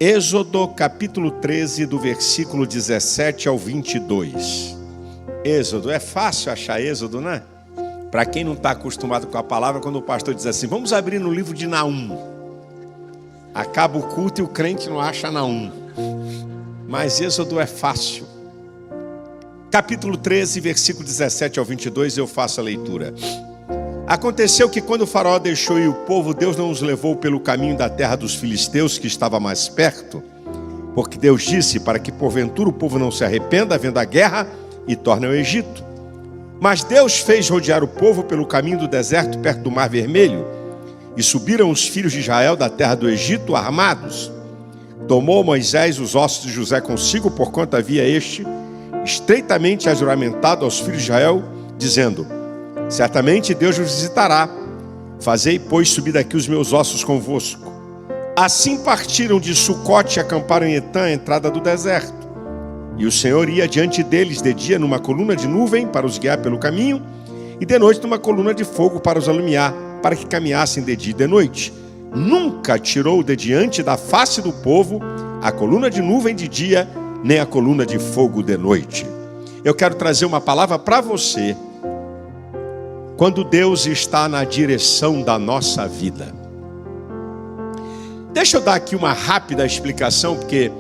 Êxodo capítulo 13, do versículo 17 ao 22. Êxodo, é fácil achar Êxodo, né? Para quem não está acostumado com a palavra, quando o pastor diz assim, vamos abrir no livro de Naum. Acaba o culto e o crente não acha Naum. Mas Êxodo é fácil. Capítulo 13, versículo 17 ao 22, eu faço a leitura. Aconteceu que quando o faraó deixou ir o povo, Deus não os levou pelo caminho da terra dos filisteus, que estava mais perto, porque Deus disse para que porventura o povo não se arrependa, vendo a guerra, e torne ao Egito. Mas Deus fez rodear o povo pelo caminho do deserto, perto do Mar Vermelho, e subiram os filhos de Israel da terra do Egito armados. Tomou Moisés os ossos de José consigo, porquanto havia este estreitamente ajuramentado aos filhos de Israel, dizendo: certamente Deus vos visitará. Fazei, pois, subir daqui os meus ossos convosco. Assim partiram de Sucote e acamparam em Etã, a entrada do deserto. E o Senhor ia diante deles de dia numa coluna de nuvem para os guiar pelo caminho, e de noite numa coluna de fogo para os alumiar, para que caminhassem de dia e de noite. Nunca tirou de diante da face do povo a coluna de nuvem de dia, nem a coluna de fogo de noite. Eu quero trazer uma palavra para você. Quando Deus está na direção da nossa vida. Deixa eu dar aqui uma rápida explicação, porque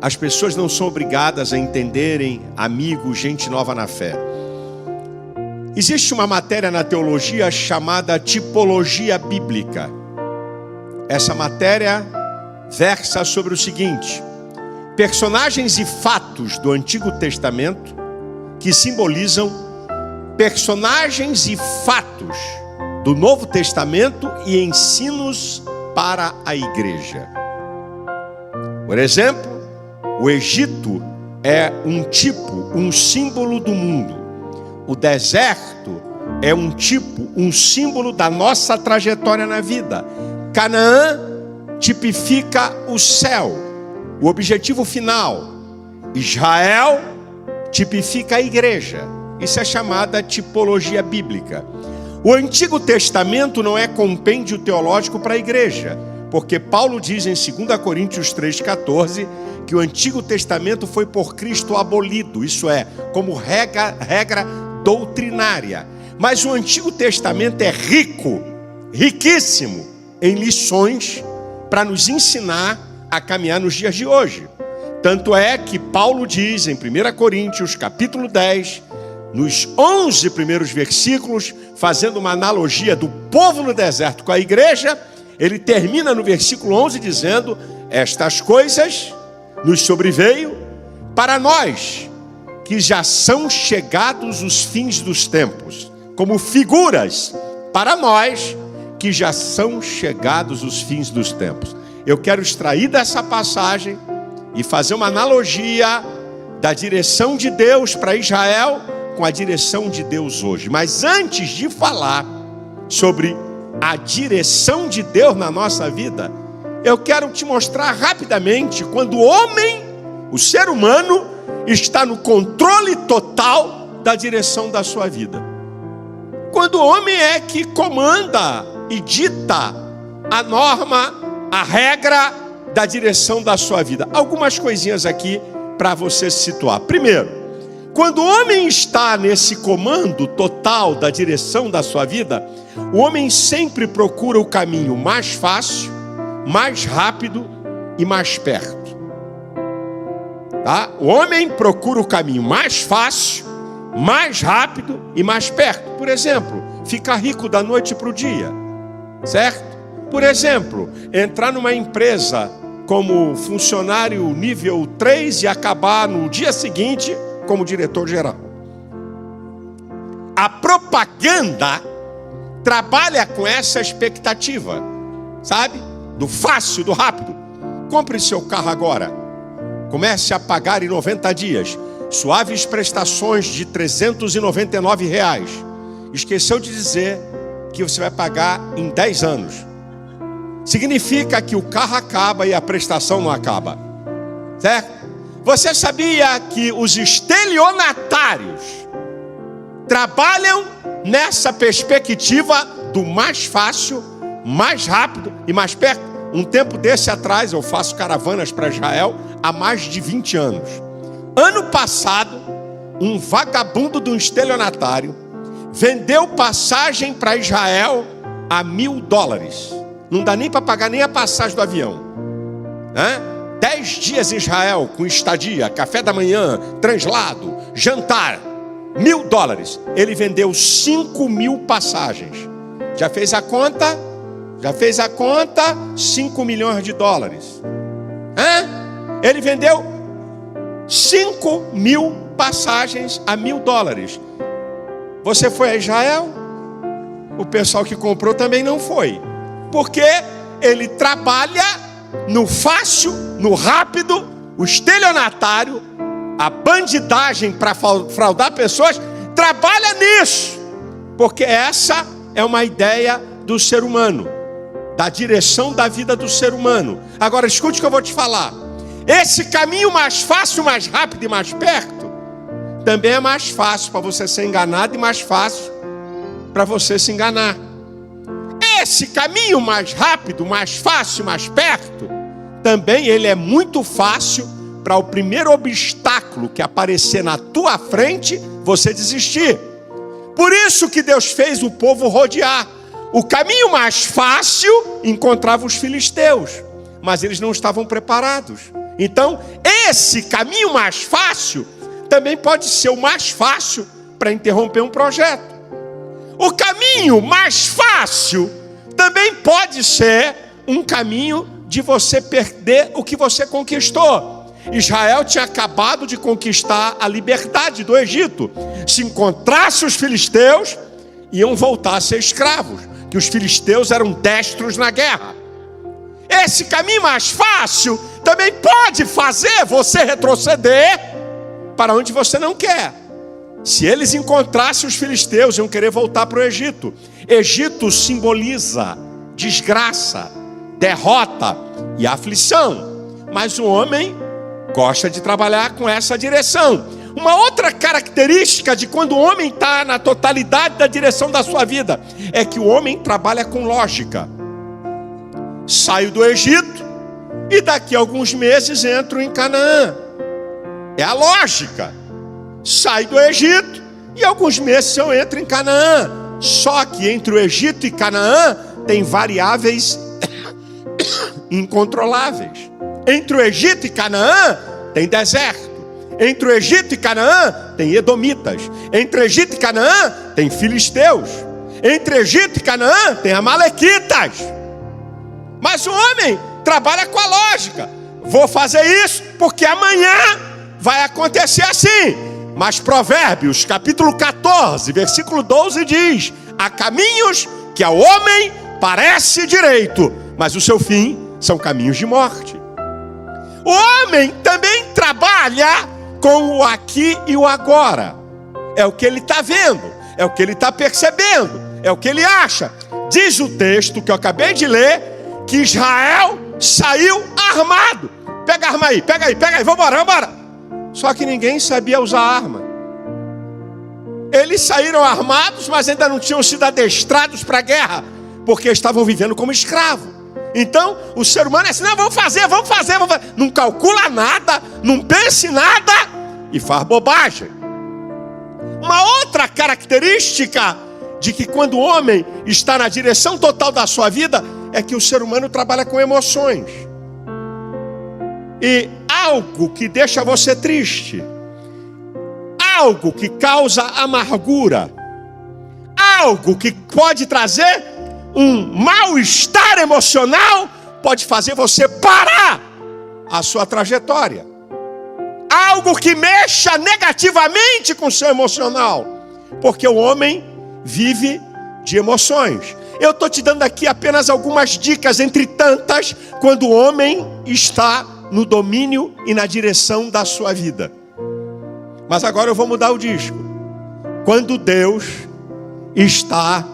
as pessoas não são obrigadas a entenderem, amigos, gente nova na fé. Existe uma matéria na teologia chamada tipologia bíblica. Essa matéria versa sobre o seguinte: personagens e fatos do Antigo Testamento que simbolizam personagens e fatos do Novo Testamento e ensinos para a igreja. Por exemplo, o Egito é um tipo, um símbolo do mundo. O deserto é um tipo, um símbolo da nossa trajetória na vida. Canaã tipifica o céu, o objetivo final. Israel tipifica a igreja. Isso é chamada tipologia bíblica. O Antigo Testamento não é compêndio teológico para a igreja, porque Paulo diz em 2 Coríntios 3,14 que o Antigo Testamento foi por Cristo abolido, isso é, como regra doutrinária. Mas o Antigo Testamento é rico, riquíssimo em lições para nos ensinar a caminhar nos dias de hoje. Tanto é que Paulo diz em 1 Coríntios capítulo 10, nos 11 primeiros versículos, fazendo uma analogia do povo no deserto com a igreja, ele termina no versículo 11 dizendo: estas coisas nos sobreveio para nós, que já são chegados os fins dos tempos, como figuras para nós, que já são chegados os fins dos tempos. Eu quero extrair dessa passagem e fazer uma analogia da direção de Deus para Israel com a direção de Deus hoje. Mas antes de falar sobre a direção de Deus na nossa vida, eu quero te mostrar rapidamente quando o homem, o ser humano, está no controle total da direção da sua vida. Quando o homem é que comanda e dita a norma, a regra da direção da sua vida. Algumas coisinhas aqui para você se situar. Primeiro, quando o homem está nesse comando total da direção da sua vida, o homem sempre procura o caminho mais fácil, mais rápido e mais perto. Tá? O homem procura o caminho mais fácil, mais rápido e mais perto. Por exemplo, ficar rico da noite para o dia, certo? Por exemplo, entrar numa empresa como funcionário nível 3 e acabar no dia seguinte como diretor-geral. A propaganda trabalha com essa expectativa, sabe? Do fácil, do rápido. Compre seu carro agora. Comece a pagar em 90 dias. Suaves prestações de R$ 399. Esqueceu de dizer que você vai pagar em 10 anos. Significa que o carro acaba e a prestação não acaba. Certo? Você sabia que os estelionatários trabalham nessa perspectiva do mais fácil, mais rápido e mais perto? um tempo desse atrás, eu faço caravanas para Israel há mais de 20 anos. Ano passado, um vagabundo de um estelionatário vendeu passagem para Israel a $1.000. Não dá nem para pagar nem a passagem do avião. 10 dias em Israel, com estadia, café da manhã, translado, jantar, $1.000. Ele vendeu 5.000 passagens. Já fez a conta? Já fez a conta? $5 milhões. Ele vendeu 5.000 passagens a $1.000. Você foi a Israel? O pessoal que comprou também não foi. Porque ele trabalha no fácil, no rápido, o estelionatário, a bandidagem para fraudar pessoas, trabalha nisso. Porque essa é uma ideia do ser humano, da direção da vida do ser humano. Agora escute o que eu vou te falar. Esse caminho mais fácil, mais rápido e mais perto, também é mais fácil para você ser enganado e mais fácil para você se enganar. Esse caminho mais rápido, mais fácil, mais perto, também ele é muito fácil para o primeiro obstáculo que aparecer na tua frente, você desistir. Por isso que Deus fez o povo rodear. O caminho mais fácil encontrava os filisteus, mas eles não estavam preparados. Então, esse caminho mais fácil também pode ser o mais fácil para interromper um projeto. O caminho mais fácil também pode ser um caminho de você perder o que você conquistou. Israel tinha acabado de conquistar a liberdade do Egito. Se encontrasse os filisteus, iam voltar a ser escravos, que os filisteus eram destros na guerra. Esse caminho mais fácil também pode fazer você retroceder para onde você não quer. Se eles encontrassem os filisteus, iam querer voltar para o Egito. Egito simboliza desgraça, derrota e aflição. Mas o homem gosta de trabalhar com essa direção. Uma outra característica de quando o homem está na totalidade da direção da sua vida é que o homem trabalha com lógica. Saio do Egito e daqui a alguns meses entro em Canaã. É a lógica. Saio do Egito e alguns meses eu entro em Canaã. Só que entre o Egito e Canaã tem variáveis incontroláveis. Entre o Egito e Canaã tem deserto. Entre o Egito e Canaã tem edomitas. Entre o Egito e Canaã tem filisteus. Entre o Egito e Canaã tem amalequitas. Mas o homem trabalha com a lógica. Vou fazer isso porque amanhã vai acontecer assim. Mas Provérbios, capítulo 14, versículo 12 diz: há caminhos que ao homem parece direito, mas o seu fim são caminhos de morte. O homem também trabalha com o aqui e o agora. É o que ele está vendo, é o que ele está percebendo, é o que ele acha. Diz o texto que eu acabei de ler, que Israel saiu armado. Pega a arma aí, pega aí, vamos embora. Só que ninguém sabia usar arma. Eles saíram armados, mas ainda não tinham sido adestrados para a guerra, porque estavam vivendo como escravo. Então, o ser humano é assim: não, vamos fazer. Não calcula nada, não pensa em nada e faz bobagem. Uma outra característica de que quando o homem está na direção total da sua vida é que o ser humano trabalha com emoções. E algo que deixa você triste, algo que causa amargura, algo que pode trazer um mal-estar emocional, pode fazer você parar a sua trajetória. Algo que mexa negativamente com o seu emocional, porque o homem vive de emoções. Eu estou te dando aqui apenas algumas dicas entre tantas, quando o homem está no domínio e na direção da sua vida. Mas agora eu vou mudar o disco. Quando Deus está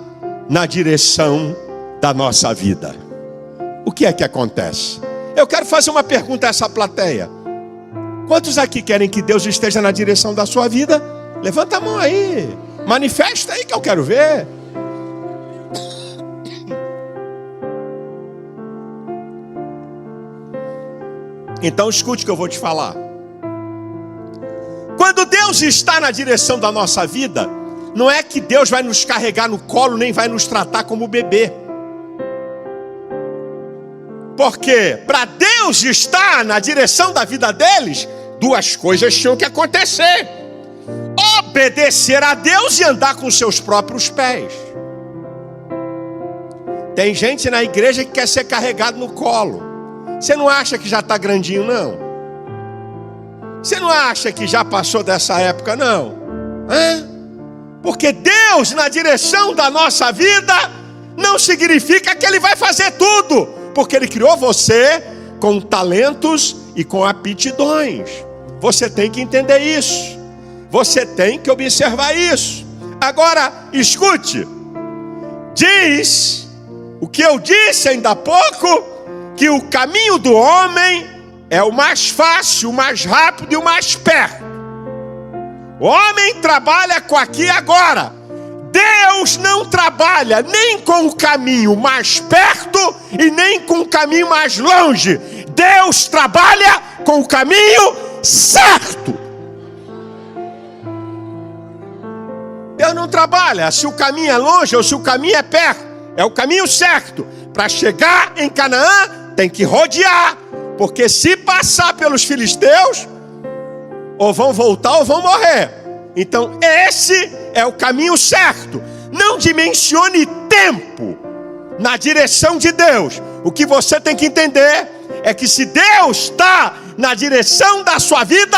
na direção da nossa vida, o que é que acontece? Eu quero fazer uma pergunta a essa plateia. Quantos aqui querem que Deus esteja na direção da sua vida? Levanta a mão aí, manifesta aí que eu quero ver. Então escute o que eu vou te falar. Quando Deus está na direção da nossa vida, não é que Deus vai nos carregar no colo, nem vai nos tratar como bebê. Porque para Deus estar na direção da vida deles, duas coisas tinham que acontecer: obedecer a Deus e andar com seus próprios pés. Tem gente na igreja que quer ser carregado no colo. Você não acha que já está grandinho, não? Você não acha que já passou dessa época, não? Porque Deus na direção da nossa vida não significa que Ele vai fazer tudo, porque Ele criou você com talentos e com aptidões. Você tem que entender isso. Você tem que observar isso. Agora, escute. Diz o que eu disse ainda há pouco, que o caminho do homem é o mais fácil, o mais rápido e o mais perto. O homem trabalha com aqui e agora. Deus não trabalha nem com o caminho mais perto e nem com o caminho mais longe. Deus trabalha com o caminho certo. Deus não trabalha se o caminho é longe ou se o caminho é perto. É o caminho certo. Para chegar em Canaã, tem que rodear. Porque se passar pelos filisteus, ou vão voltar ou vão morrer. Então esse é o caminho certo. Não dimensione tempo na direção de Deus. O que você tem que entender é que se Deus está na direção da sua vida,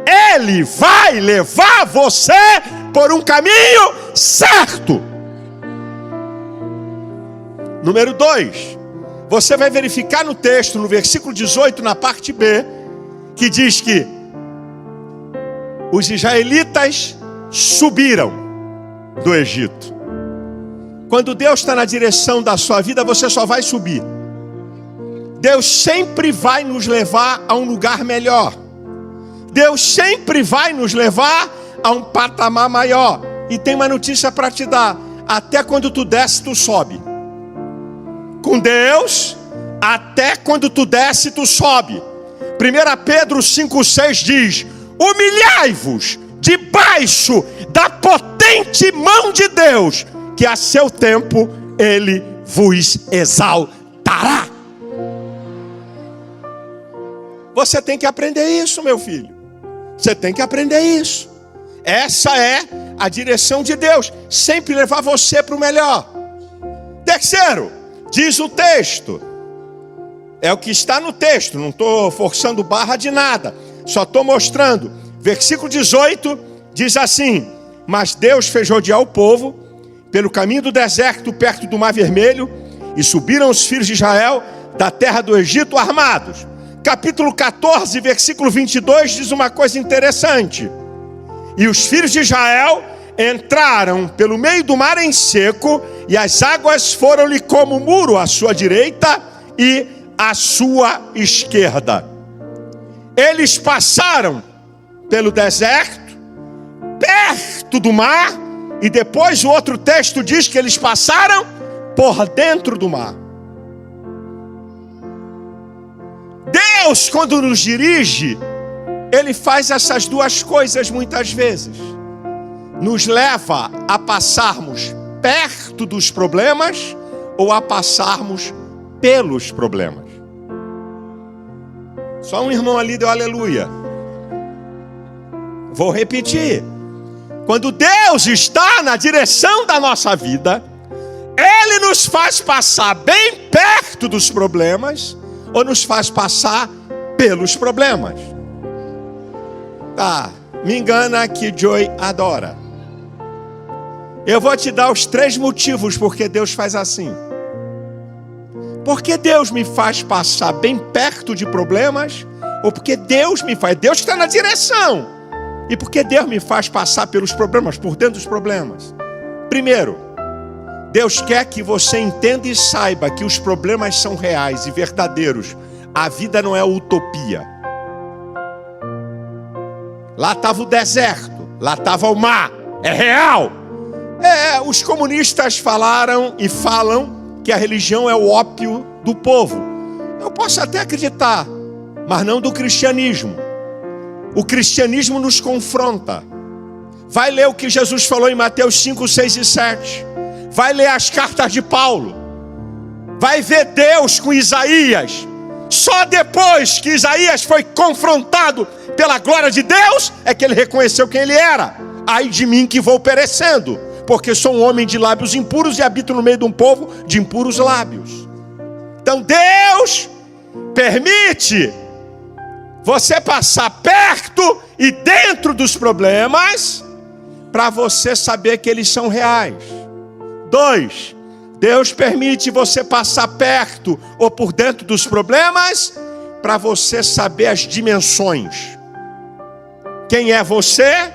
Ele vai levar você por um caminho certo. Número 2, você vai verificar no texto, no versículo 18, na parte B, que diz que os israelitas subiram do Egito. Quando Deus está na direção da sua vida, você só vai subir. Deus sempre vai nos levar a um lugar melhor. Deus sempre vai nos levar a um patamar maior. E tem uma notícia para te dar: até quando tu desce, tu sobe. Com Deus, até quando tu desce, tu sobe. 1 Pedro 5,6 diz: humilhai-vos debaixo da potente mão de Deus, que a seu tempo Ele vos exaltará. Você tem que aprender isso, meu filho. Você tem que aprender isso. Essa é a direção de Deus, sempre levar você para o melhor. Terceiro, diz o texto, é o que está no texto, não estou forçando barra de nada, só estou mostrando. Versículo 18 diz assim: mas Deus fez rodear o povo pelo caminho do deserto, perto do Mar Vermelho, e subiram os filhos de Israel da terra do Egito armados. Capítulo 14, versículo 22 diz uma coisa interessante: e os filhos de Israel entraram pelo meio do mar em seco, e as águas foram-lhe como muro à sua direita e à sua esquerda. Eles passaram pelo deserto, perto do mar, e depois o outro texto diz que eles passaram por dentro do mar. Deus, quando nos dirige, Ele faz essas duas coisas muitas vezes. Nos leva a passarmos perto dos problemas ou a passarmos pelos problemas. Só um irmão ali deu aleluia. Vou repetir. Quando Deus está na direção da nossa vida, Ele nos faz passar bem perto dos problemas ou nos faz passar pelos problemas. Tá, me engana que Joy adora. Eu vou te dar os 3 motivos porque Deus faz assim. Porque Deus me faz passar bem perto de problemas, ou porque Deus me faz, Deus está na direção, e porque Deus me faz passar pelos problemas, por dentro dos problemas. Primeiro, Deus quer que você entenda e saiba que os problemas são reais e verdadeiros. A vida não é utopia. Lá estava o deserto, lá estava o mar, é real. Os comunistas falaram e falam que a religião é o ópio do povo. Eu posso até acreditar, mas não do cristianismo. O cristianismo nos confronta. Vai ler o que Jesus falou em Mateus 5, 6 e 7. Vai ler as cartas de Paulo. Vai ver Deus com Isaías. Só depois que Isaías foi confrontado pela glória de Deus, é que ele reconheceu quem ele era. Ai de mim que vou perecendo, porque sou um homem de lábios impuros e habito no meio de um povo de impuros lábios. Então Deus permite você passar perto e dentro dos problemas, para você saber que eles são reais. 2, Deus permite você passar perto ou por dentro dos problemas, para você saber as dimensões. Quem é você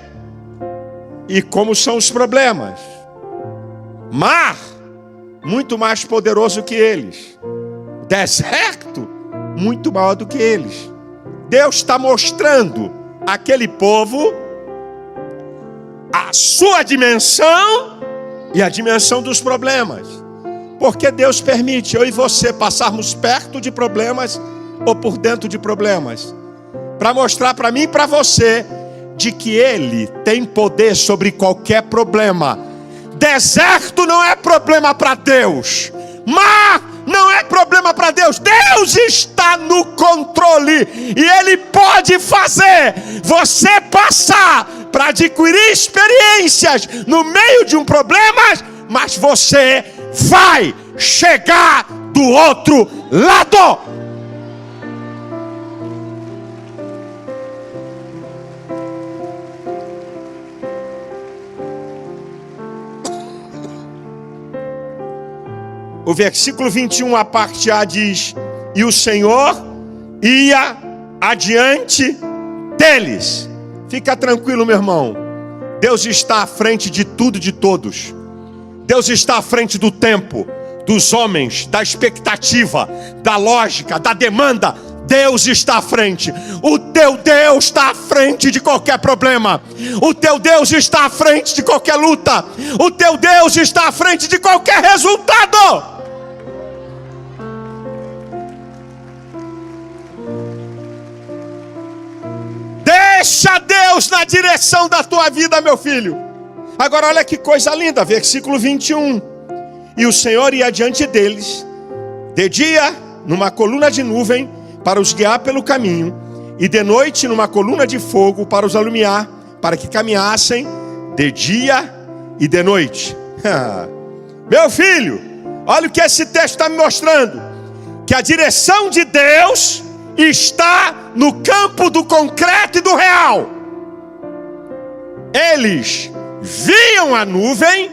e como são os problemas. Mar, muito mais poderoso que eles. Deserto, muito maior do que eles. Deus está mostrando àquele povo a sua dimensão e a dimensão dos problemas. Porque Deus permite eu e você passarmos perto de problemas ou por dentro de problemas, para mostrar para mim e para você de que Ele tem poder sobre qualquer problema. Deserto não é problema para Deus. Mar não é problema para Deus. Deus está no controle e Ele pode fazer você passar para adquirir experiências no meio de um problema, mas você vai chegar do outro lado. O versículo 21, a parte A diz: e o Senhor ia adiante deles. Fica tranquilo, meu irmão. Deus está à frente de tudo e de todos. Deus está à frente do tempo, dos homens, da expectativa, da lógica, da demanda. Deus está à frente. O teu Deus está à frente de qualquer problema. O teu Deus está à frente de qualquer luta. O teu Deus está à frente de qualquer resultado. Deixa Deus na direção da tua vida, meu filho. Agora olha que coisa linda, versículo 21. E o Senhor ia adiante deles, de dia numa coluna de nuvem para os guiar pelo caminho, e de noite numa coluna de fogo para os alumiar, para que caminhassem de dia e de noite. Meu filho, olha o que esse texto está me mostrando. Que a direção de Deus está no campo do concreto e do real. Eles viam a nuvem,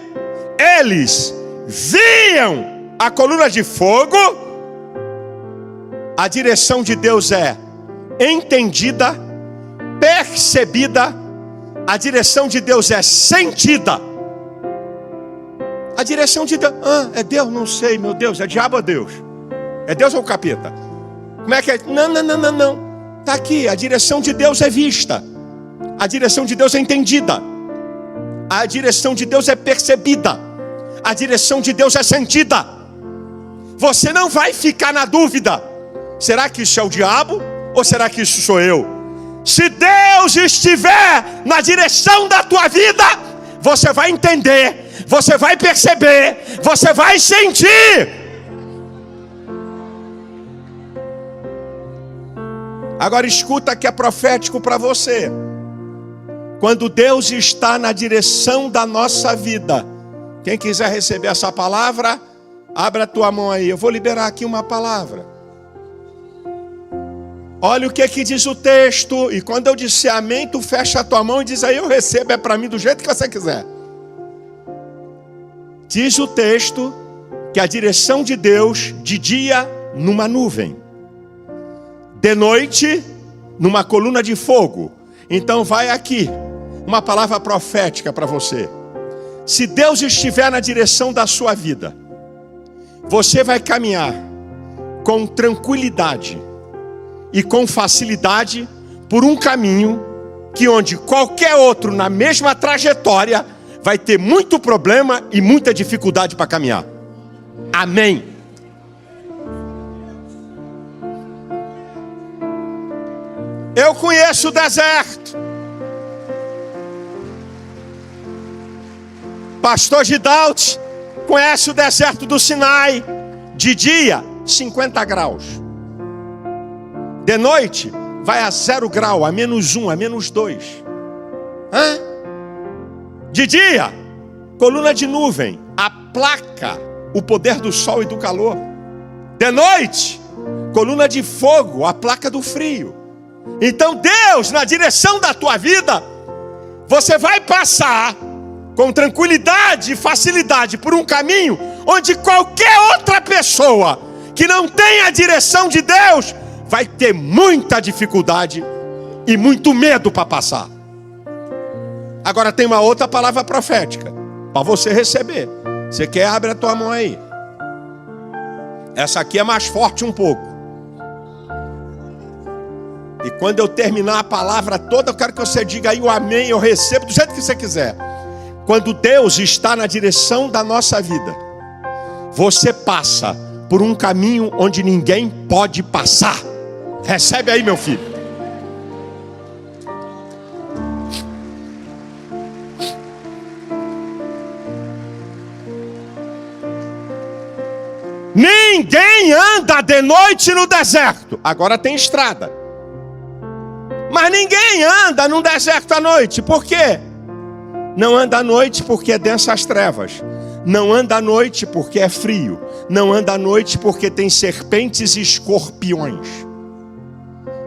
eles viam a coluna de fogo. A direção de Deus é entendida, percebida. A direção de Deus é sentida. A direção de Deus, é Deus? Não sei, meu Deus, é diabo ou Deus? É Deus ou o capeta? Como é que é? Não. Está aqui, a direção de Deus é vista. A direção de Deus é entendida. A direção de Deus é percebida. A direção de Deus é sentida. Você não vai ficar na dúvida. Será que isso é o diabo? Ou será que isso sou eu? Se Deus estiver na direção da tua vida, você vai entender, você vai perceber, você vai sentir. Agora escuta que é profético para você. Quando Deus está na direção da nossa vida, quem quiser receber essa palavra, abre a tua mão aí. Eu vou liberar aqui uma palavra. Olha o que diz o texto. E quando eu disser amém, tu fecha a tua mão e diz aí, eu recebo, é para mim do jeito que você quiser. Diz o texto que a direção de Deus, de dia numa nuvem, de noite numa coluna de fogo. Então vai aqui uma palavra profética para você. Se Deus estiver na direção da sua vida, você vai caminhar com tranquilidade e com facilidade por um caminho que onde qualquer outro na mesma trajetória vai ter muito problema e muita dificuldade para caminhar. Amém. Eu conheço o deserto. Pastor Gidalti conhece o deserto do Sinai. De dia, 50 graus. De noite, vai a 0 grau, a -1, a -2. De dia, coluna de nuvem, aplaca o poder do sol e do calor. De noite, coluna de fogo, a placa do frio. Então Deus, na direção da tua vida, você vai passar com tranquilidade e facilidade por um caminho onde qualquer outra pessoa que não tenha a direção de Deus vai ter muita dificuldade e muito medo para passar. Agora tem uma outra palavra profética para você receber. Você quer? Abre a tua mão aí. Essa aqui é mais forte um pouco. E quando eu terminar a palavra toda, eu quero que você diga aí o amém, eu recebo do jeito que você quiser. Quando Deus está na direção da nossa vida, você passa por um caminho onde ninguém pode passar. Recebe aí, meu filho. Ninguém anda de noite no deserto. Agora tem estrada. Mas ninguém anda no deserto à noite. Por quê? Não anda à noite porque é densas trevas. Não anda à noite porque é frio. Não anda à noite porque tem serpentes e escorpiões.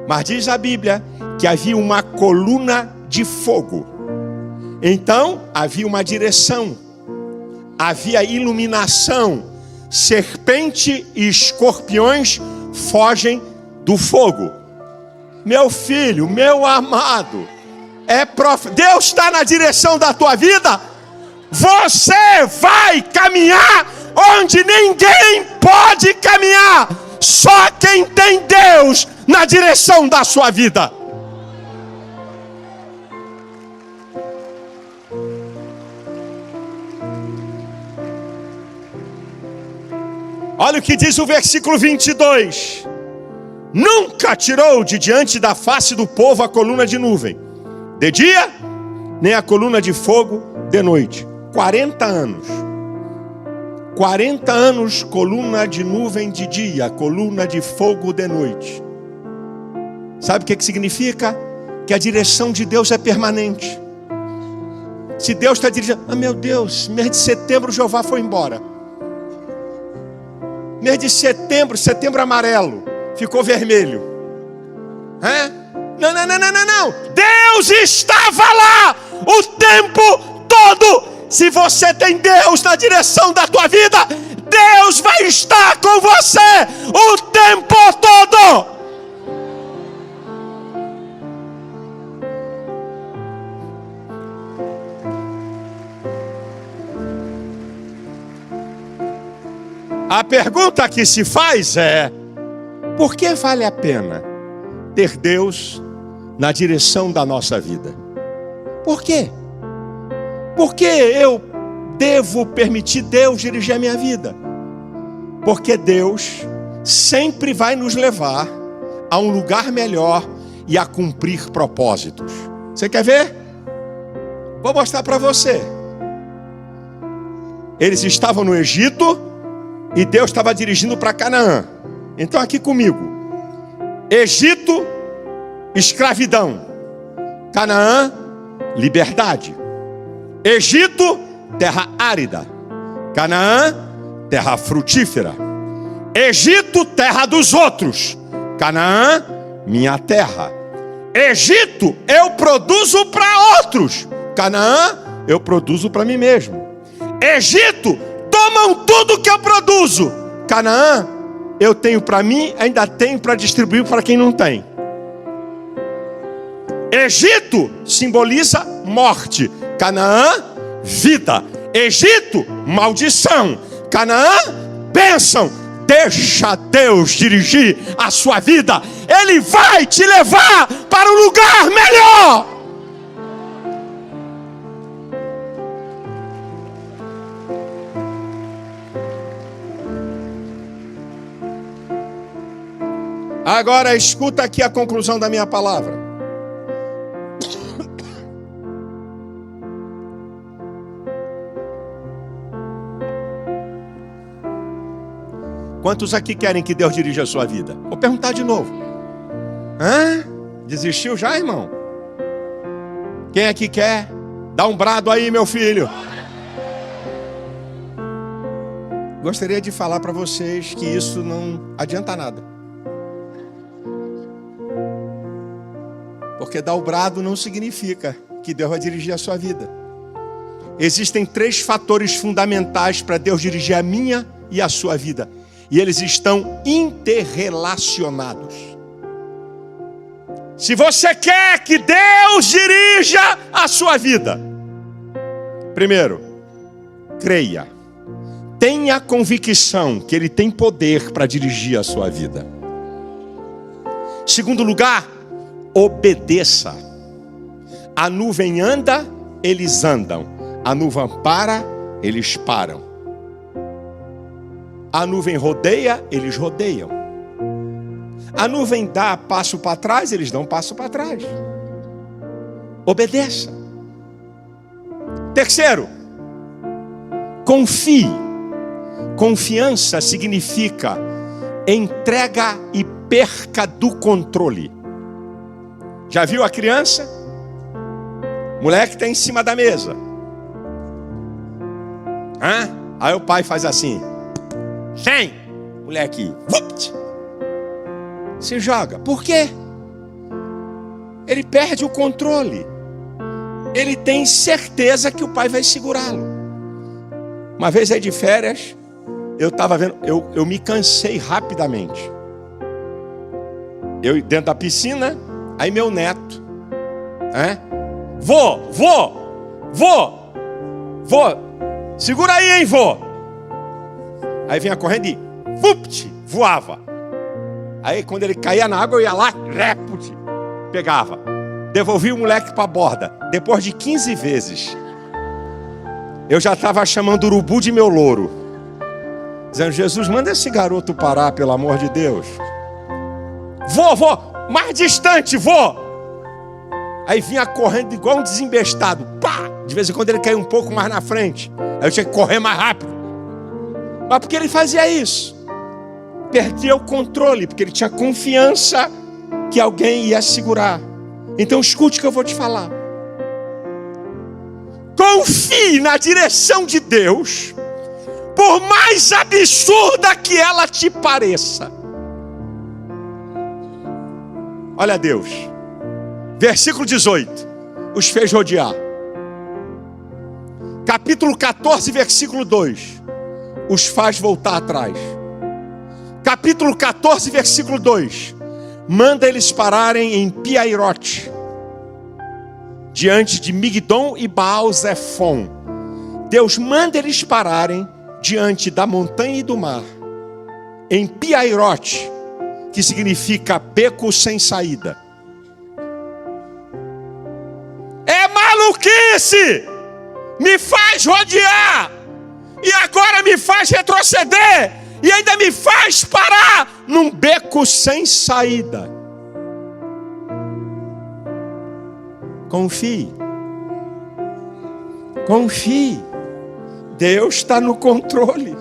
Mas diz a Bíblia que havia uma coluna de fogo. Então havia uma direção. Havia iluminação. Serpente e escorpiões fogem do fogo. Meu filho, meu amado, Deus está na direção da tua vida. Você vai caminhar onde ninguém pode caminhar. Só quem tem Deus na direção da sua vida. Olha o que diz o versículo 22. Nunca tirou de diante da face do povo a coluna de nuvem de dia, nem a coluna de fogo de noite. 40 anos. 40 anos, coluna de nuvem de dia, coluna de fogo de noite. Sabe o que significa? Que a direção de Deus é permanente. Se Deus está dirigindo, meu Deus, mês de setembro Jeová foi embora. Mês de setembro, setembro amarelo, ficou vermelho. Não. Deus estava lá o tempo todo. Se você tem Deus na direção da tua vida, Deus vai estar com você o tempo todo. A pergunta que se faz é: por que vale a pena ter Deus na direção da nossa vida? Por quê? Por que eu devo permitir Deus dirigir a minha vida? Porque Deus sempre vai nos levar a um lugar melhor e a cumprir propósitos. Você quer ver? Vou mostrar para você. Eles estavam no Egito e Deus estava dirigindo para Canaã. Então aqui comigo. Egito, escravidão. Canaã, liberdade. Egito, terra árida. Canaã, terra frutífera. Egito, terra dos outros. Canaã, minha terra. Egito, eu produzo para outros. Canaã, eu produzo para mim mesmo. Egito, tomam tudo que eu produzo. Canaã, eu tenho para mim, ainda tenho para distribuir para quem não tem. Egito simboliza morte. Canaã, vida. Egito, maldição. Canaã, bênção. Deixa Deus dirigir a sua vida. Ele vai te levar para um lugar melhor. Agora escuta aqui a conclusão da minha palavra. Quantos aqui querem que Deus dirija a sua vida? Vou perguntar de novo. Desistiu já, irmão? Quem aqui quer? Dá um brado aí, meu filho. Gostaria de falar para vocês que isso não adianta nada. Porque dar o brado não significa que Deus vai dirigir a sua vida. Existem 3 fatores fundamentais para Deus dirigir a minha e a sua vida. E eles estão interrelacionados. Se você quer que Deus dirija a sua vida, primeiro, creia. Tenha convicção que Ele tem poder para dirigir a sua vida. Segundo lugar, obedeça. A nuvem anda, eles andam. A nuvem para, eles param. A nuvem rodeia, eles rodeiam. A nuvem dá passo para trás, eles dão passo para trás. Obedeça. Terceiro, confie. Confiança significa entrega e perca do controle. Já viu a criança? Moleque está em cima da mesa. Aí o pai faz assim. Sem! Moleque, se joga. Por quê? Ele perde o controle. Ele tem certeza que o pai vai segurá-lo. Uma vez aí de férias, eu estava vendo, eu me cansei rapidamente. Eu dentro da piscina, aí meu neto, Vô, segura aí, hein, vô. Aí vinha correndo e voava. Aí quando ele caía na água, eu ia lá, pegava. Devolvia o moleque para a borda. Depois de 15 vezes, eu já estava chamando o urubu de meu louro. Dizendo, Jesus, manda esse garoto parar, pelo amor de Deus. Vô, mais distante, vô. Aí vinha correndo igual um desembestado. Pá! De vez em quando ele caía um pouco mais na frente. Aí eu tinha que correr mais rápido. Mas porque ele fazia isso? Perdia o controle, porque ele tinha confiança que alguém ia segurar. Então escute o que eu vou te falar. Confie na direção de Deus, por mais absurda que ela te pareça. Olha Deus. Versículo 18. Os fez rodear. Capítulo 14, versículo 2. Os faz voltar atrás. Capítulo 14, versículo 2. Manda eles pararem em Piairote, diante de Migdon e Baal-Zefon. Deus manda eles pararem diante da montanha e do mar, em Piairote, que significa beco sem saída. É maluquice! Me faz rodear! E agora me faz retroceder, e ainda me faz parar num beco sem saída. Confie. Confie. Deus está no controle.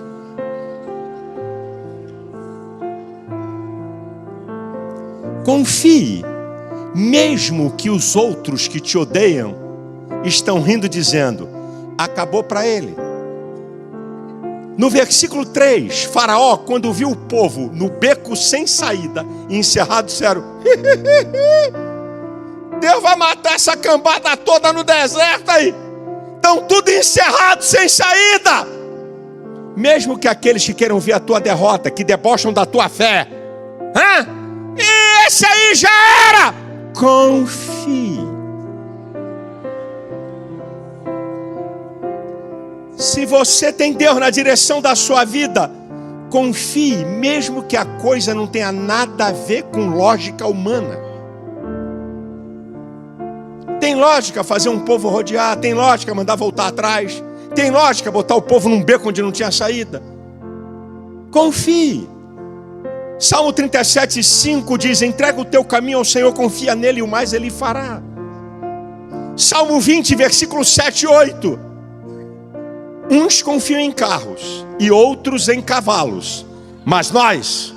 Confie, mesmo que os outros que te odeiam estão rindo, dizendo, acabou para ele. No versículo 3, Faraó, quando viu o povo no beco sem saída e encerrado, disseram, Deus vai matar essa cambada toda no deserto aí. Estão tudo encerrados, sem saída. Mesmo que aqueles que queiram ver a tua derrota, que debocham da tua fé, esse aí já era. Confie. Se você tem Deus na direção da sua vida, confie, mesmo que a coisa não tenha nada a ver com lógica humana. Tem lógica fazer um povo rodear, tem lógica mandar voltar atrás, tem lógica botar o povo num beco onde não tinha saída. Confie. Salmo 37:5 diz: entrega o teu caminho ao Senhor, confia nele e o mais ele fará. Salmo 20, versículo 7 e 8. Uns confiam em carros e outros em cavalos, mas nós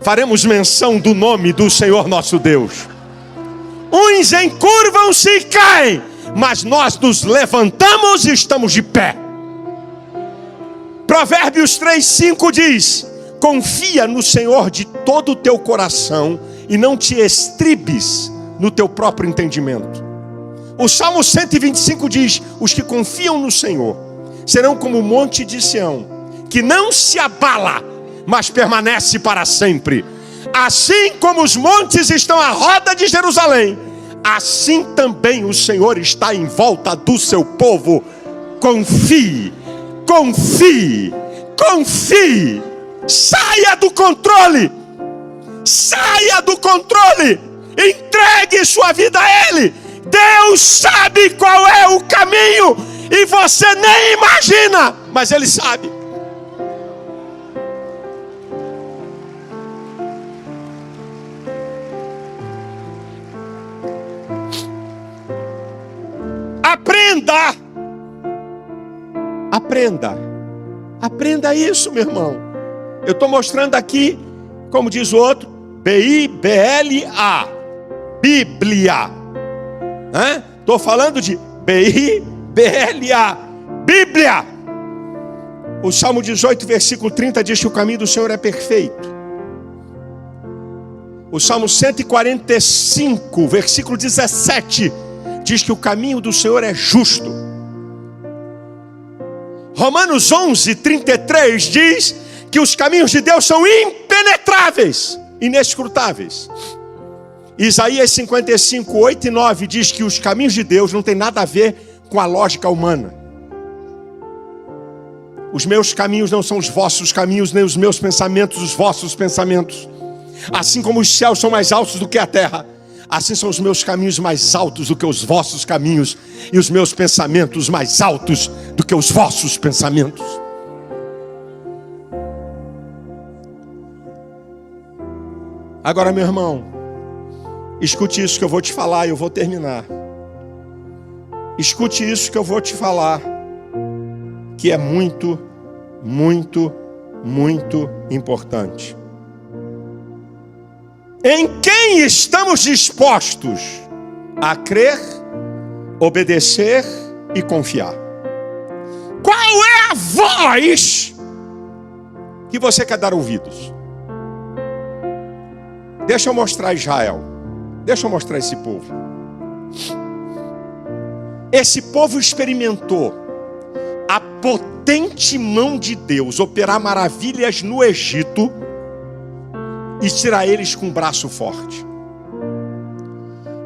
faremos menção do nome do Senhor nosso Deus. Uns encurvam-se e caem, mas nós nos levantamos e estamos de pé. Provérbios 3:5 diz: confia no Senhor de todo o teu coração e não te estribes no teu próprio entendimento. O Salmo 125 diz: os que confiam no Senhor serão como o monte de Sião, que não se abala, mas permanece para sempre. Assim como os montes estão à roda de Jerusalém, assim também o Senhor está em volta do seu povo. Confie, confie, confie. Saia do controle. Saia do controle. Entregue sua vida a Ele. Deus sabe qual é o caminho e você nem imagina, mas Ele sabe. Aprenda. Aprenda. Aprenda isso, meu irmão. Eu estou mostrando aqui, como diz o outro, B-I-B-L-A, Bíblia. Estou falando de B-I-B-L-A, Bíblia. O Salmo 18, versículo 30 diz que o caminho do Senhor é perfeito. O Salmo 145, versículo 17, diz que o caminho do Senhor é justo. Romanos 11, 33 diz que os caminhos de Deus são impenetráveis, inescrutáveis. Isaías 55, 8 e 9 diz que os caminhos de Deus não tem nada a ver com a lógica humana. Os meus caminhos não são os vossos caminhos, nem os meus pensamentos os vossos pensamentos. Assim como os céus são mais altos do que a terra, assim são os meus caminhos mais altos do que os vossos caminhos, e os meus pensamentos mais altos do que os vossos pensamentos. Agora, meu irmão, escute isso que eu vou te falar e eu vou terminar. Escute isso que eu vou te falar, que é muito, muito, muito importante. Em quem estamos dispostos a crer, obedecer e confiar? Qual é a voz que você quer dar ouvidos? Deixa eu mostrar Israel. Deixa eu mostrar esse povo. Esse povo experimentou a potente mão de Deus operar maravilhas no Egito e tirar eles com um braço forte.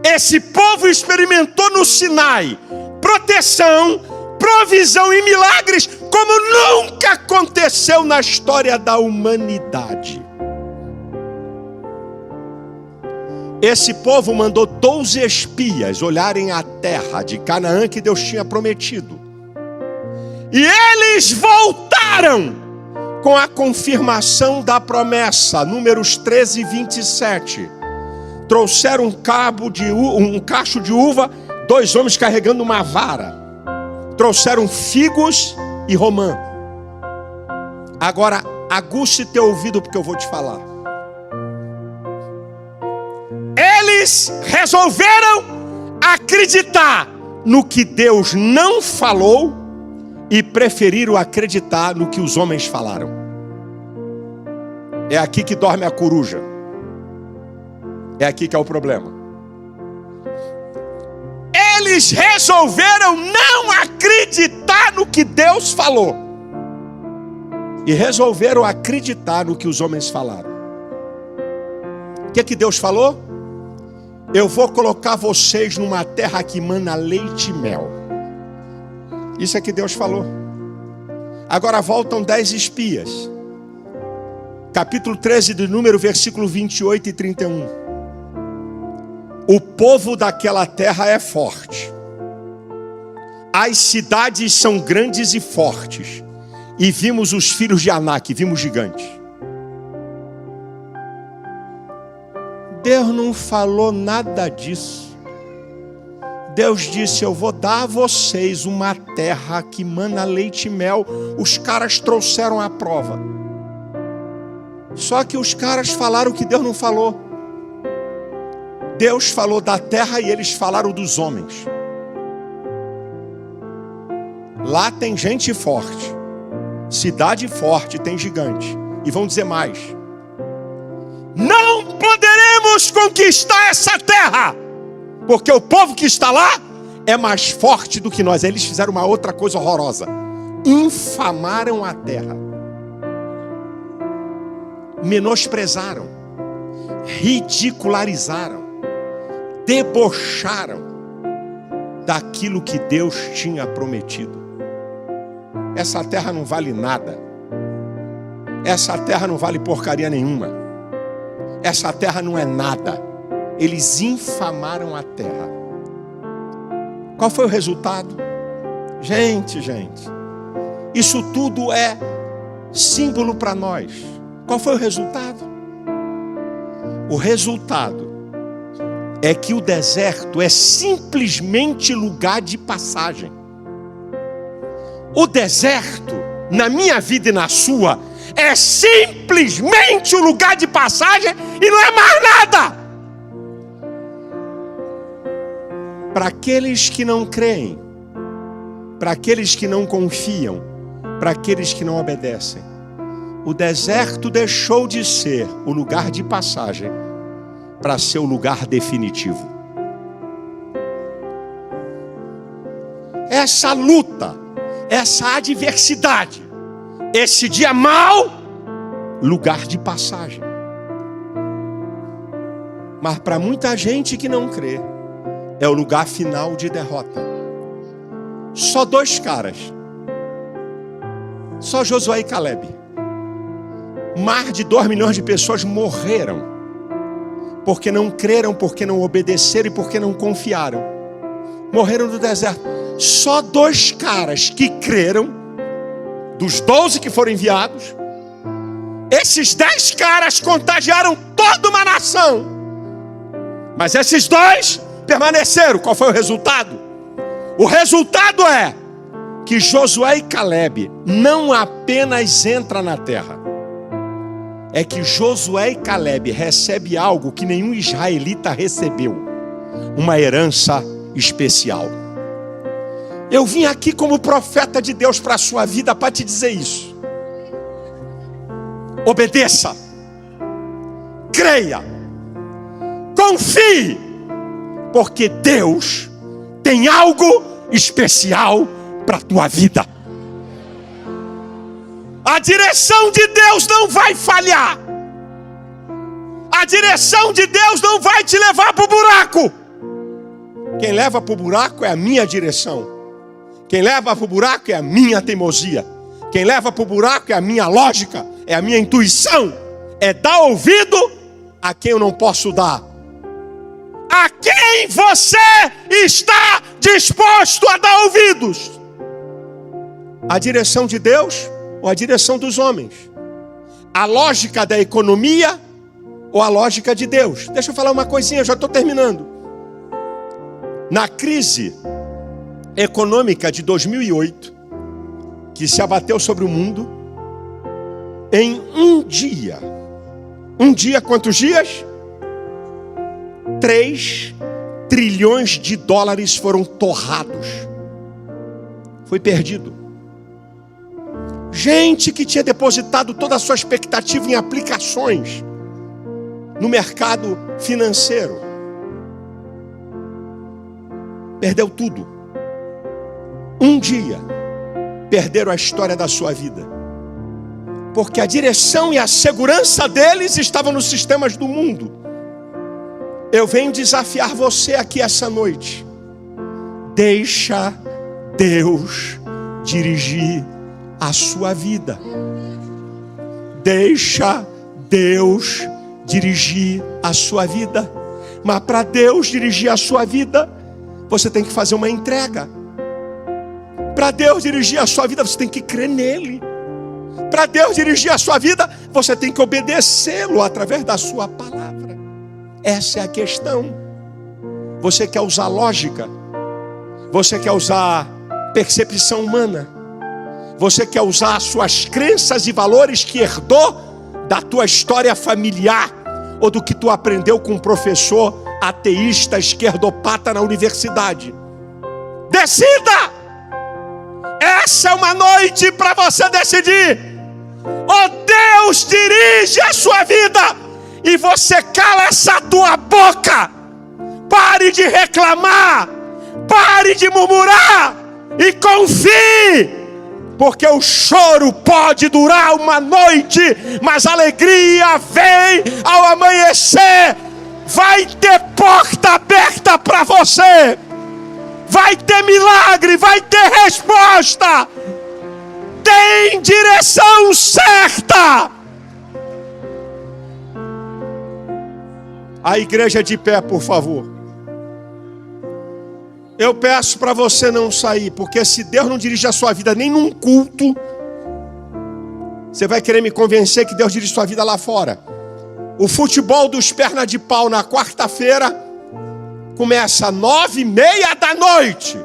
Esse povo experimentou no Sinai proteção, provisão e milagres como nunca aconteceu na história da humanidade. Esse povo mandou 12 espias olharem a terra de Canaã que Deus tinha prometido. E eles voltaram com a confirmação da promessa. Números 13, 27. Trouxeram um cacho de uva, 2 homens carregando uma vara. Trouxeram figos e romã. Agora, aguce teu ouvido porque eu vou te falar. Eles resolveram acreditar no que Deus não falou e preferiram acreditar no que os homens falaram. É aqui que dorme a coruja. É aqui que é o problema. Eles resolveram não acreditar no que Deus falou e resolveram acreditar no que os homens falaram. O que Deus falou? Eu vou colocar vocês numa terra que mana leite e mel. Isso é que Deus falou. Agora voltam 10 espias. Capítulo 13 de Número, versículo 28 e 31. O povo daquela terra é forte. As cidades são grandes e fortes. E vimos os filhos de Anak, vimos gigantes. Deus não falou nada disso. Deus disse: eu vou dar a vocês uma terra que mana leite e mel. Os caras trouxeram a prova. Só que os caras falaram o que Deus não falou. Deus falou da terra e eles falaram dos homens. Lá tem gente forte, cidade forte, tem gigante. E vão dizer mais: não poderemos conquistar essa terra, porque o povo que está lá é mais forte do que nós. Eles fizeram uma outra coisa horrorosa: infamaram a terra, menosprezaram, ridicularizaram, debocharam daquilo que Deus tinha prometido. Essa terra não vale nada. Essa terra não vale porcaria nenhuma. Essa terra não é nada. Eles infamaram a terra. Qual foi o resultado? Gente, isso tudo é símbolo para nós. Qual foi o resultado? O resultado é que o deserto é simplesmente lugar de passagem. O deserto, na minha vida e na sua, é simplesmente um lugar de passagem e não é mais nada. Para aqueles que não creem, para aqueles que não confiam, para aqueles que não obedecem, o deserto deixou de ser o lugar de passagem para ser o lugar definitivo. Essa luta, essa adversidade, esse dia mau, lugar de passagem. Mas para muita gente que não crê, é o lugar final de derrota. Só 2 caras, só Josué e Caleb. Mais de 2 milhões de pessoas morreram, porque não creram, porque não obedeceram e porque não confiaram. Morreram no deserto. Só 2 caras que creram, dos 12 que foram enviados. Esses 10 caras contagiaram toda uma nação. Mas esses 2 permaneceram. Qual foi o resultado? O resultado é que Josué e Caleb não apenas entram na terra, é que Josué e Caleb recebem algo que nenhum israelita recebeu: uma herança especial. Eu vim aqui como profeta de Deus para a sua vida para te dizer isso. Obedeça, creia, confie, porque Deus tem algo especial para a tua vida. A direção de Deus não vai falhar. A direção de Deus não vai te levar para o buraco. Quem leva para o buraco é a minha direção. Quem leva para o buraco é a minha teimosia. Quem leva para o buraco é a minha lógica, é a minha intuição. É dar ouvido a quem eu não posso dar. A quem você está disposto a dar ouvidos? A direção de Deus ou a direção dos homens? A lógica da economia ou a lógica de Deus? Deixa eu falar uma coisinha, já estou terminando. Na crise econômica de 2008, que se abateu sobre o mundo, em um dia, quantos dias? 3 trilhões de dólares foram torrados. Foi perdido. Gente que tinha depositado toda a sua expectativa em aplicações no mercado financeiro, perdeu tudo. Um dia, perderam a história da sua vida, porque a direção e a segurança deles estavam nos sistemas do mundo. Eu venho desafiar você aqui essa noite. Deixa Deus dirigir a sua vida. Deixa Deus dirigir a sua vida. Mas para Deus dirigir a sua vida, você tem que fazer uma entrega. Para Deus dirigir a sua vida, você tem que crer nele. Para Deus dirigir a sua vida, você tem que obedecê-lo através da sua palavra. Essa é a questão. Você quer usar lógica? Você quer usar percepção humana? Você quer usar as suas crenças e valores que herdou da tua história familiar ou do que tu aprendeu com um professor ateísta, esquerdopata na universidade? Decida! Essa é uma noite para você decidir. Oh, Deus dirige a sua vida e você cala essa tua boca. Pare de reclamar, pare de murmurar e confie. Porque o choro pode durar uma noite, mas a alegria vem ao amanhecer. Vai ter porta aberta para você. Vai ter milagre, vai ter resposta. Tem direção certa. A igreja de pé, por favor. Eu peço para você não sair, porque se Deus não dirige a sua vida nem num culto, você vai querer me convencer que Deus dirige a sua vida lá fora. O futebol dos pernas de pau na quarta-feira começa às 9:30 da noite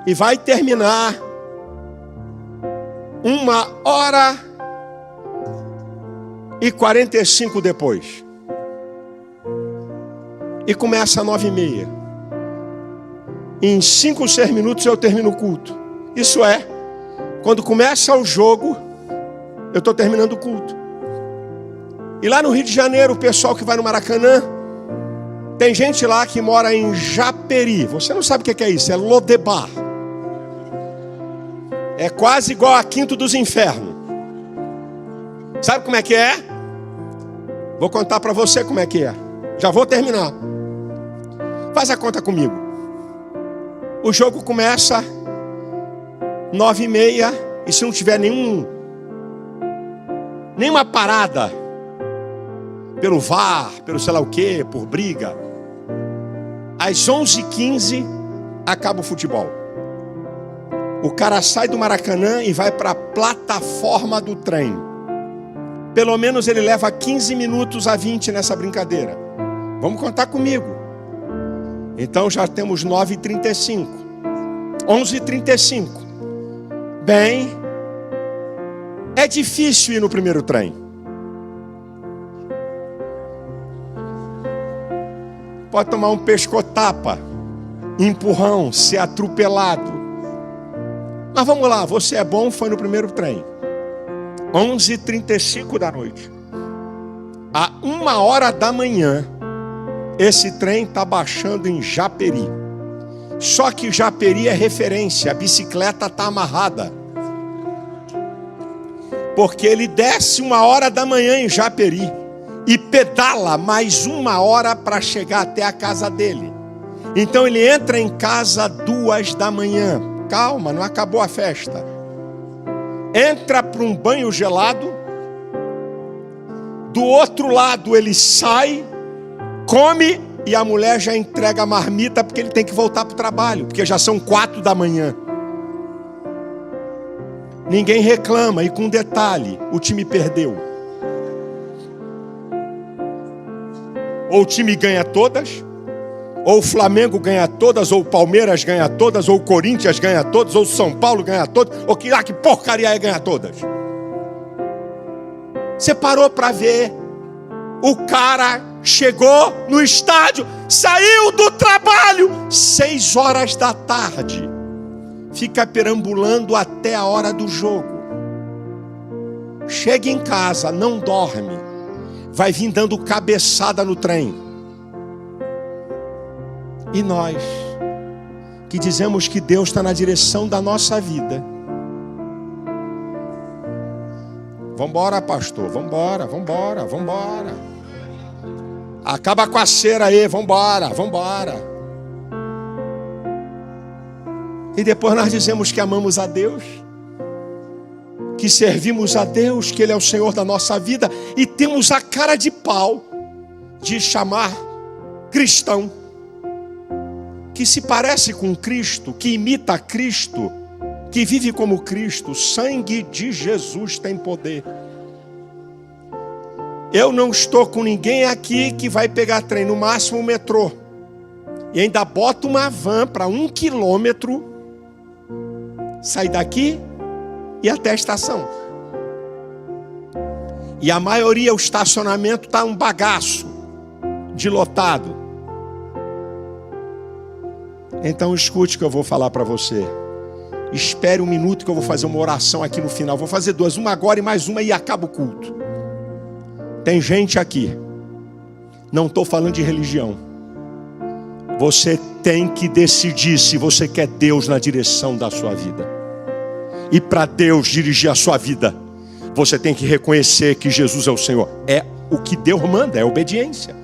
e vai terminar 1h45 depois. E começa às 9:30. Em 5, 6 minutos eu termino o culto. Isso é, quando começa o jogo, eu estou terminando o culto. E lá no Rio de Janeiro, o pessoal que vai no Maracanã, tem gente lá que mora em Japeri. Você não sabe o que é isso, é Lodebar. É quase igual a Quinto dos Infernos. Sabe como é que é? Vou contar para você como é que é. Já vou terminar. Faz a conta comigo. O jogo começa 9:30 e se não tiver nenhuma parada pelo VAR, pelo sei lá o que, por briga, às 11:15 acaba o futebol. O cara sai do Maracanã e vai para a plataforma do trem. Pelo menos ele leva 15 minutos a 20 nessa brincadeira. Vamos contar comigo. Então já temos 9:35. 11:35. Bem, é difícil ir no primeiro trem. Pode tomar um pescotapa, empurrão, ser atropelado. Mas vamos lá, você é bom, foi no primeiro trem. 11:35 da noite. À 1h da manhã, esse trem está baixando em Japeri. Só que Japeri é referência, a bicicleta está amarrada. Porque ele desce 1h da manhã em Japeri e pedala mais 1h para chegar até a casa dele. Então ele entra em casa 2 da manhã. Calma, não acabou a festa. Entra para um banho gelado. Do outro lado ele sai, come e a mulher já entrega a marmita porque ele tem que voltar para o trabalho, porque já são 4 da manhã. Ninguém reclama e com detalhe, o time perdeu. Ou o time ganha todas, ou o Flamengo ganha todas, ou o Palmeiras ganha todas, ou o Corinthians ganha todas, ou o São Paulo ganha todas, ou que porcaria é ganhar todas. Você parou para ver? O cara chegou no estádio, saiu do trabalho 6 horas da tarde, fica perambulando até a hora do jogo. Chega em casa, não dorme, vai vir dando cabeçada no trem. E nós, que dizemos que Deus está na direção da nossa vida, vambora, pastor, vambora. Acaba com a cera aí, vambora. E depois nós dizemos que amamos a Deus, que servimos a Deus, que Ele é o Senhor da nossa vida, e temos a cara de pau de chamar cristão, que se parece com Cristo, que imita Cristo, que vive como Cristo. O sangue de Jesus tem poder. Eu não estou com ninguém aqui que vai pegar trem, no máximo o metrô. E ainda bota uma van para 1 quilômetro, sair daqui e até a estação. E a maioria, o estacionamento está um bagaço de lotado. Então escute o que eu vou falar para você. Espere um minuto que eu vou fazer uma oração aqui no final. Vou fazer 2, uma agora e mais uma e acaba o culto. Tem gente aqui, não estou falando de religião. Você tem que decidir se você quer Deus na direção da sua vida. E para Deus dirigir a sua vida, você tem que reconhecer que Jesus é o Senhor. É o que Deus manda, é obediência.